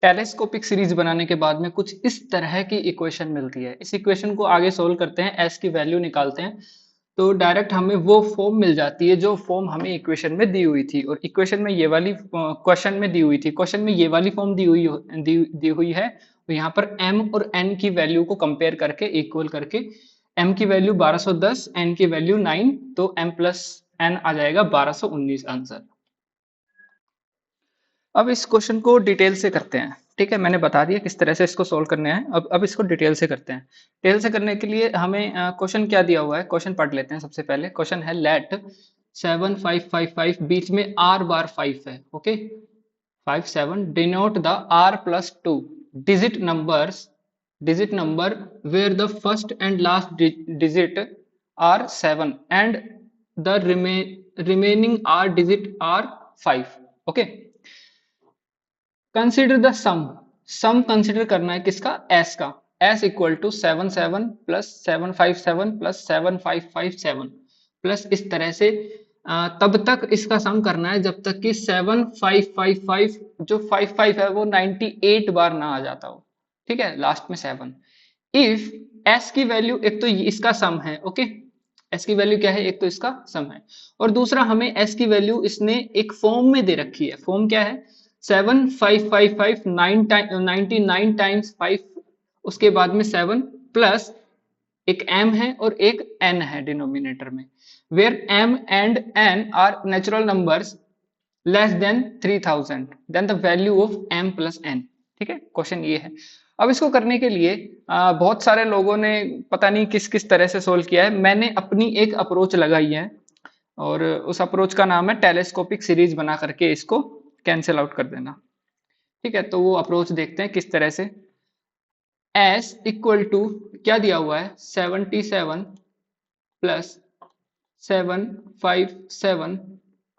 Telescopic series बनाने के बाद में कुछ इस तरह की इक्वेशन मिलती है। इस इक्वेशन को आगे सोल्व करते हैं, एस की वैल्यू निकालते हैं तो डायरेक्ट हमें वो फॉर्म मिल जाती है जो फॉर्म हमें इक्वेशन में दी हुई थी। और इक्वेशन में ये वाली क्वेश्चन में दी हुई थी, क्वेश्चन में ये वाली फॉर्म दी हुई है। तो यहाँ पर m और n की वैल्यू को कंपेयर करके इक्वल करके m की वैल्यू 1210, n की वैल्यू 9, तो m प्लस n आ जाएगा 1219 आंसर। अब इस क्वेश्चन को डिटेल से करते हैं। ठीक है, मैंने बता दिया किस तरह से इसको सोल्व करना है। अब इसको डिटेल से करते हैं। डिटेल से करने के लिए हमें क्वेश्चन क्या दिया हुआ है, क्वेश्चन पढ़ लेते हैं। सबसे पहले क्वेश्चन है लेट 7555, बीच में r बार 5 है। Okay, 57 denote the r plus 2 digit number where the first and last digit are 7 and the remaining r digit are 5। Okay, consider the sum consider करना है किसका, s का। s equal to 77 plus 757 plus 7557 plus इस तरह से तब तक इसका सम करना है जब तक कि 7555 जो 55 है वो 98 बार ना आ जाता हो। ठीक है, लास्ट में 7। इफ s की वैल्यू, एक तो इसका सम है। ओके, s की वैल्यू क्या है, एक तो इसका सम है और दूसरा हमें s की वैल्यू इसने एक फॉर्म में दे रखी है। फॉर्म क्या है, 7555 99 टाइम्स 5, उसके बाद में 7 प्लस एक m है और एक n है डिनोमिनेटर में, where m and n are natural numbers less than 3000 than the value of m plus n। ठीक है, क्वेश्चन ये है। अब इसको करने के लिए बहुत सारे लोगों ने पता नहीं किस किस तरह से सोल्व किया है। मैंने अपनी एक अप्रोच लगाई है और उस अप्रोच का नाम है टेलीस्कोपिक सीरीज बना करके इसको कैंसिल आउट कर देना। ठीक है, तो वो अप्रोच देखते हैं किस तरह से। s इक्वल टू क्या दिया हुआ है, 77 प्लस 757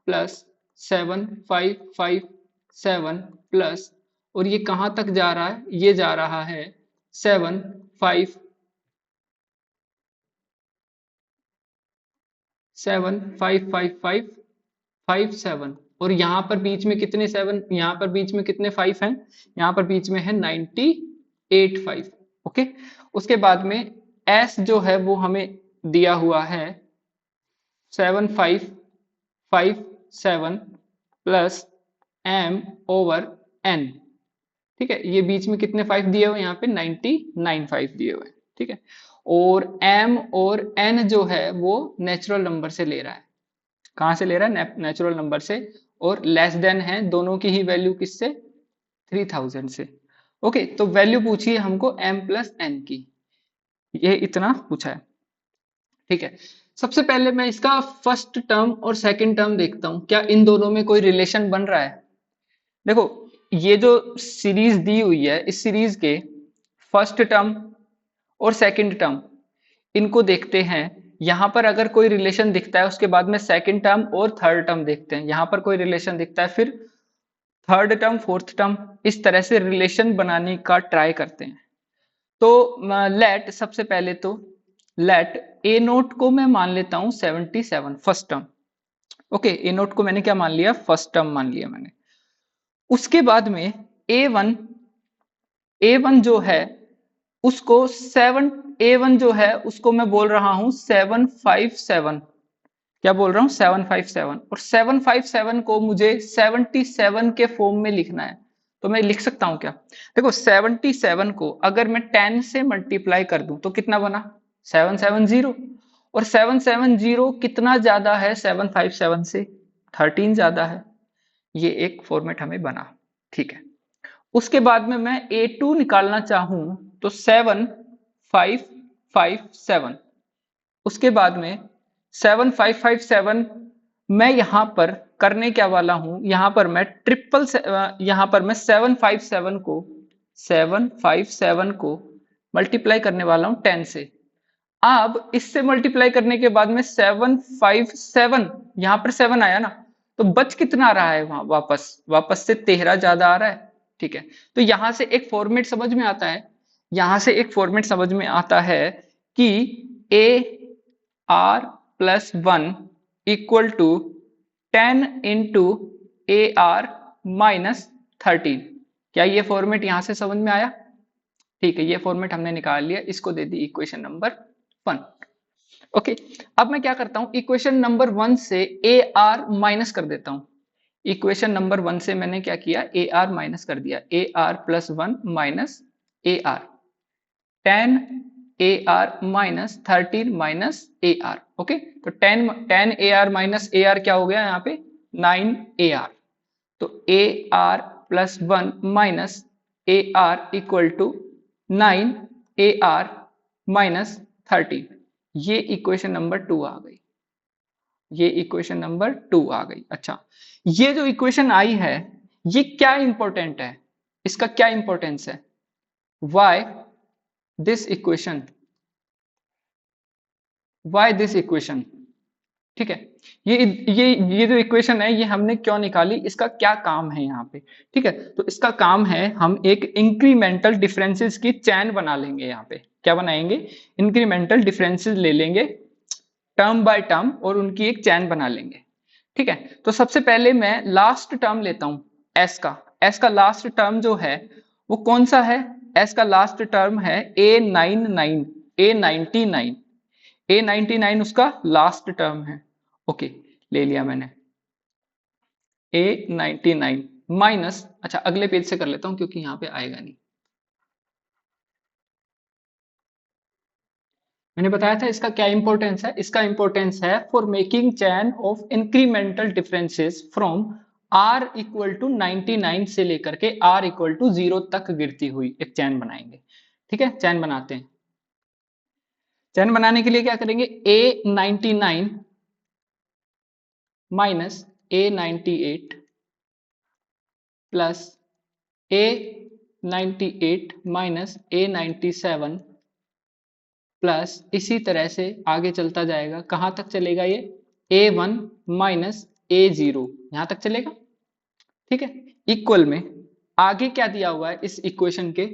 प्लस 7557 प्लस, और ये कहां तक जा रहा है, ये जा रहा है 7557 और यहाँ पर बीच में कितने 7, यहाँ पर बीच में कितने 5 हैं, यहाँ पर बीच में है 98 5। ओके, उसके बाद में s जो है वो हमें दिया हुआ है 7557 प्लस m ओवर n। ठीक है, ये बीच में कितने 5 दिए हुए, यहाँ पे 99 5 दिए हुए। ठीक है, और m और n जो है वो नेचुरल नंबर से ले रहा है। कहां से ले रहा है, नेचुरल नंबर से, और लेस देन है दोनों की ही वैल्यू किससे, 3000 से। ओके, तो वैल्यू पूछी है हमको m प्लस n की, ये इतना पूछा है। ठीक है, सबसे पहले मैं इसका फर्स्ट टर्म और सेकंड टर्म देखता हूं, क्या इन दोनों में कोई रिलेशन बन रहा है। देखो, ये जो सीरीज दी हुई है, इस सीरीज के फर्स्ट टर्म और सेकंड टर्म, इनको देखते हैं। यहां पर अगर कोई रिलेशन दिखता है उसके बाद में सेकंड टर्म और थर्ड टर्म देखते हैं, यहां पर कोई रिलेशन दिखता है फिर थर्ड टर्म फोर्थ टर्म, इस तरह से रिलेशन बनाने का ट्राई करते हैं। तो लेट सबसे पहले तो लेट ए नोट को मैं मान लेता हूं 77 फर्स्ट टर्म। ओके, ए नोट को मैंने क्या मान लिया, फर्स्ट टर्म मान लिया मैंने। उसके बाद में ए वन जो है उसको 7, ए वन जो है उसको मैं बोल रहा हूं 757। क्या बोल रहा हूं, 757, और 757 को मुझे 77 के फॉर्म में लिखना है। तो मैं लिख सकता हूं क्या, देखो 77 को अगर मैं 10 से मल्टीप्लाई कर दूं तो कितना बना, 770, और 770 कितना ज्यादा है 757 से, 13 ज्यादा है। ये एक फॉर्मेट हमें बना। ठीक है, उसके बाद में मैं A2 निकालना चाहूं तो 7557, उसके बाद में 7557 मैं यहां पर करने क्या वाला हूं, यहां पर मैं यहां पर मैं 757 को मल्टीप्लाई करने वाला हूं 10 से। अब इससे मल्टीप्लाई करने के बाद में 757, यहां पर 7 आया ना, तो बच कितना आ रहा है वहां, वापस से 13 ज्यादा आ रहा है। ठीक है, तो यहां से एक फॉर्मेट समझ में आता है, यहां से एक फॉर्मेट समझ में आता है कि A R plus 1 equal to 10 into A R minus 13। क्या ये फॉर्मेट यहां से समझ में आया? ठीक है, ये फॉर्मेट हमने निकाल लिया, इसको दे दी इक्वेशन नंबर 1। ओके, अब मैं क्या करता हूं, इक्वेशन नंबर 1 से ए आर माइनस कर देता हूं। इक्वेशन नंबर 1 से मैंने क्या किया, ए आर माइनस कर दिया, A R plus 1 minus A R, 10 A R minus 13 minus A R. Okay, तो 10 A R minus A R क्या हो गया यहाँ पे, 9 ए आर। तो A R plus 1 minus A R equal to 9 A R minus 13। ये equation number 2 आ गई, ये इक्वेशन नंबर 2 आ गई। अच्छा, ये जो इक्वेशन आई है ये क्या इंपॉर्टेंट है, इसका क्या इंपॉर्टेंस है, why this equation, why this equation. ठीक है, ये ये जो इक्वेशन है ये हमने क्यों निकाली, इसका क्या काम है यहाँ पे। ठीक है, तो इसका काम है हम एक इंक्रीमेंटल डिफरेंसेस की चैन बना लेंगे। यहाँ पे क्या बनाएंगे, इंक्रीमेंटल डिफरेंसेस ले लेंगे टर्म बाय टर्म और उनकी एक चैन बना लेंगे। ठीक है, तो सबसे पहले मैं लास्ट टर्म लेता हूं एस का। एस का लास्ट टर्म जो है वो कौन सा है, एस का लास्ट टर्म है A99, A99, A99 उसका लास्ट टर्म है। ओके, ले लिया मैंने A99 माइनस, अच्छा अगले पेज से कर लेता हूं क्योंकि यहां पे आएगा नहीं। मैंने बताया था इसका क्या इंपॉर्टेंस है, इसका इंपॉर्टेंस है for making chain of incremental differences from r equal to 99 से लेकर के r इक्वल टू 0 तक गिरती हुई एक चैन बनाएंगे। ठीक है, चैन बनाते हैं। चैन बनाने के लिए क्या करेंगे, A99 minus A98 plus A98 minus A97 plus इसी तरह से आगे चलता जाएगा, कहां तक चलेगा ये, A1 माइनस A0 यहां तक चलेगा। ठीक है, इक्वल में आगे क्या दिया हुआ है, इस इक्वेशन के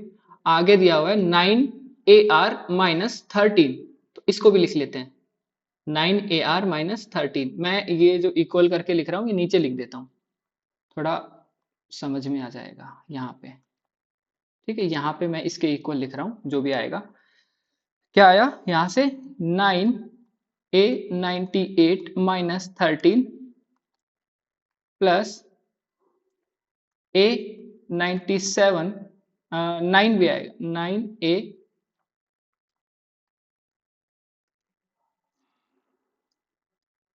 आगे दिया हुआ है 9AR माइनस 13, तो इसको भी लिख लेते हैं 9AR माइनस 13। मैं ये जो इक्वल करके लिख रहा हूं ये नीचे लिख देता हूं, थोड़ा समझ में आ जाएगा यहाँ पे। ठीक है, यहाँ पे मैं इसके इक्वल लिख रहा हूं, जो भी आएगा। क्या आया यहां से, 9A98 माइनस 13 प्लस A97, 9 भी आएगा,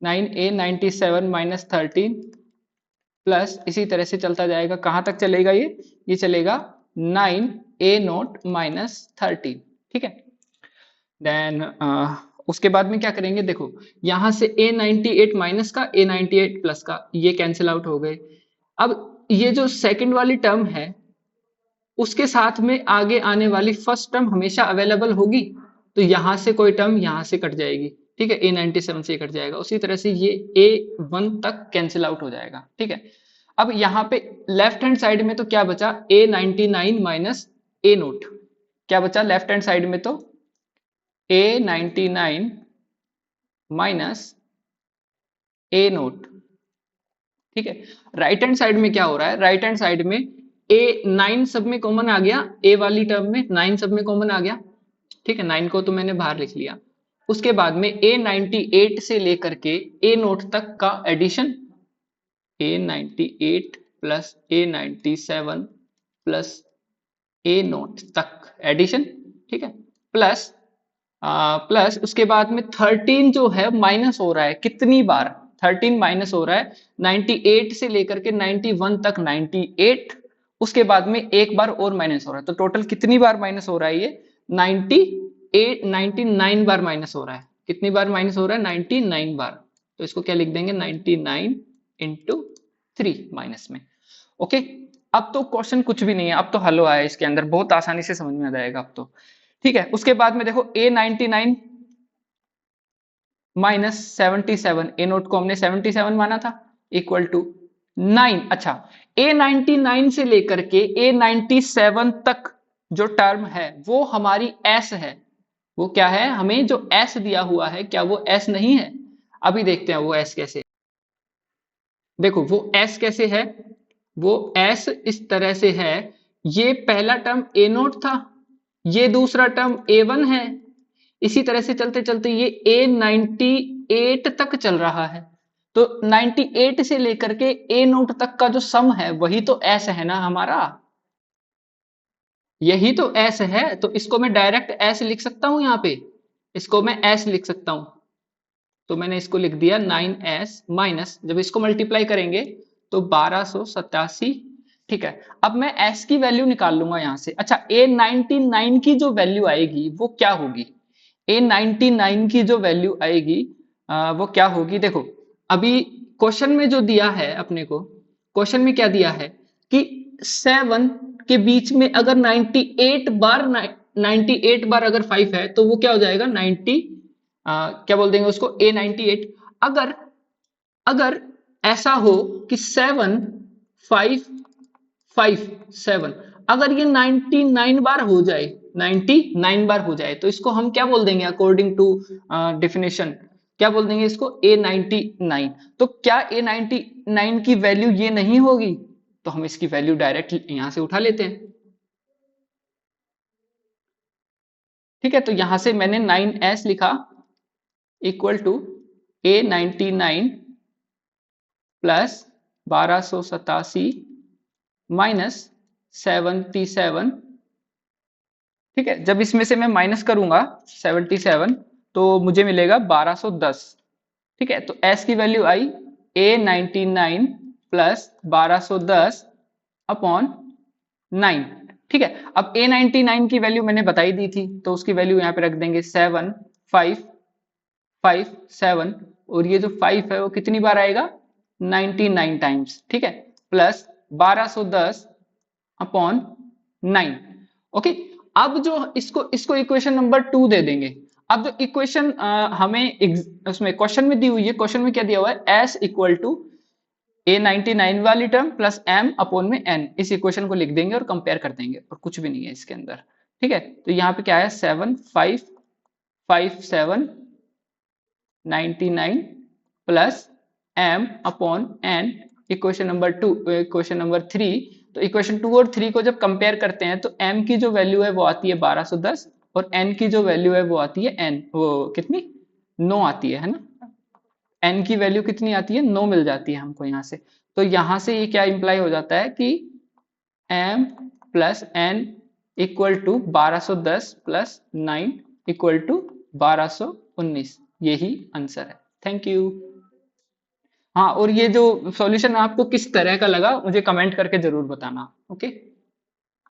9A97 माइनस 13 प्लस इसी तरह से चलता जाएगा, कहां तक चलेगा ये चलेगा 9A0 माइनस 13। ठीक है, देन उसके बाद में क्या करेंगे, देखो यहां से A98 माइनस का A98 प्लस का ये कैंसिल आउट हो गए। अब ये जो सेकंड वाली टर्म है उसके साथ में आगे आने वाली फर्स्ट टर्म हमेशा अवेलेबल होगी, तो यहां से कोई टर्म यहां से कट जाएगी। ठीक है, A97 से कट जाएगा, उसी तरह से ये A1 तक कैंसिल आउट हो जाएगा। ठीक है, अब यहाँ पे लेफ्ट हैंड साइड में तो क्या बचा, A99 माइनस A0, क्या बचा लेफ्ट हैंड साइड में, तो A99 माइनस A0। ठीक है, राइट हैंड साइड में क्या हो रहा है, राइट हैंड साइड में A9 सब में कॉमन आ गया, A वाली टर्म में 9 सब में कॉमन आ गया। ठीक है, 9 को तो मैंने बाहर लिख लिया। उसके बाद में A98 से लेकर के A0 तक का addition, A98 plus A97 plus A0 तक एडिशन। ठीक है, प्लस प्लस उसके बाद में 13 जो है माइनस हो रहा है, कितनी बार 13 माइनस हो रहा है, 98 से लेकर के 91 तक 98, उसके बाद में एक बार और माइनस हो रहा है, तो टोटल कितनी बार माइनस हो रहा है ये 98 99 बार माइनस हो रहा है। कितनी बार माइनस हो रहा है, 99 बार, तो इसको क्या लिख देंगे 99 इंटू 3 माइनस में। ओके, अब तो क्वेश्चन कुछ भी नहीं है, अब तो हल आया इसके अंदर, बहुत आसानी से समझ में आ जाएगा अब तो। ठीक है, उसके बाद में देखो A99 माइनस 77, A0 को हमने 77 माना था, इक्वल टू 9। अच्छा, A99 से लेकर के A97 तक जो टर्म है वो हमारी S है। वो क्या है, हमें जो S दिया हुआ है क्या वो S नहीं है, अभी देखते हैं वो S कैसे। देखो वो S कैसे है, वो S इस तरह से है ये पहला टर्म ए नोट था, ये दूसरा टर्म ए1 है, इसी तरह से चलते चलते ये ए 98 तक चल रहा है। तो 98 से लेकर के ए नोट तक का जो सम है वही तो एस है ना हमारा, यही तो एस है। तो इसको मैं डायरेक्ट एस लिख सकता हूं, यहाँ पे इसको मैं एस लिख सकता हूं। तो मैंने इसको लिख दिया 9s माइनस, जब इसको मल्टीप्लाई करेंगे तो 1287। ठीक है, अब मैं s की वैल्यू निकाल लूंगा यहां से। अच्छा, A99 की जो वैल्यू आएगी वो क्या होगी? A99 की जो वैल्यू आएगी वो क्या होगी? देखो, अभी क्वेश्चन में जो दिया है अपने को, क्वेश्चन में क्या दिया है कि 7 के बीच में अगर 98 बार 98 बार अगर 5 है तो वो क्या हो जाएगा 90, क्या बोल देंगे उसको A98। अगर अगर ऐसा हो कि 7 5 5 7, अगर ये 99 बार हो जाए, 99 बार हो जाए तो इसको हम क्या बोल देंगे अकॉर्डिंग टू डेफिनेशन, क्या बोल देंगे इसको A99। तो क्या A99 की वैल्यू ये नहीं होगी? तो हम इसकी वैल्यू डायरेक्ट यहां से उठा लेते हैं। ठीक है, तो यहां से मैंने 9s लिखा equal to A99 plus 1287 minus 77। ठीक है, जब इसमें से मैं माइनस करूंगा 77 तो मुझे मिलेगा 1210। ठीक है, तो s की वैल्यू आई A99 प्लस 1210 अपॉन 9। ठीक है, अब A99 की वैल्यू मैंने बताई दी थी तो उसकी वैल्यू यहाँ पे रख देंगे 7 5 5 7, और ये जो 5 है वो कितनी बार आएगा 99 टाइम्स। ठीक है, प्लस 1210 अपॉन 9। ओके, अब जो इसको इसको इक्वेशन नंबर 2 दे देंगे। अब जो इक्वेशन हमें उसमें क्वेश्चन में दी हुई है, क्वेश्चन में क्या दिया हुआ है s इक्वल टू A99 वाली टर्म प्लस m अपॉन में n, इस इक्वेशन को लिख देंगे और कंपेयर कर देंगे और कुछ भी नहीं है इसके अंदर। ठीक है, तो यहाँ पे क्या है 7 5 5 7 99 plus m upon n, equation number 2, equation number 3। तो इक्वेशन 2 और 3 को जब कंपेयर करते हैं तो m की जो वैल्यू है वो आती है 1210 और n की जो वैल्यू है वो आती है n, वो कितनी 9 आती है ना। n की वैल्यू कितनी आती है 9 मिल जाती है हमको यहाँ से। तो यहाँ से ये क्या इंप्लाई हो जाता है कि m plus n equal to 1210 plus 9 equal to 1219, यही आंसर है। Thank you. हाँ, और ये जो सॉल्यूशन आपको किस तरह का लगा मुझे कमेंट करके जरूर बताना। ओके।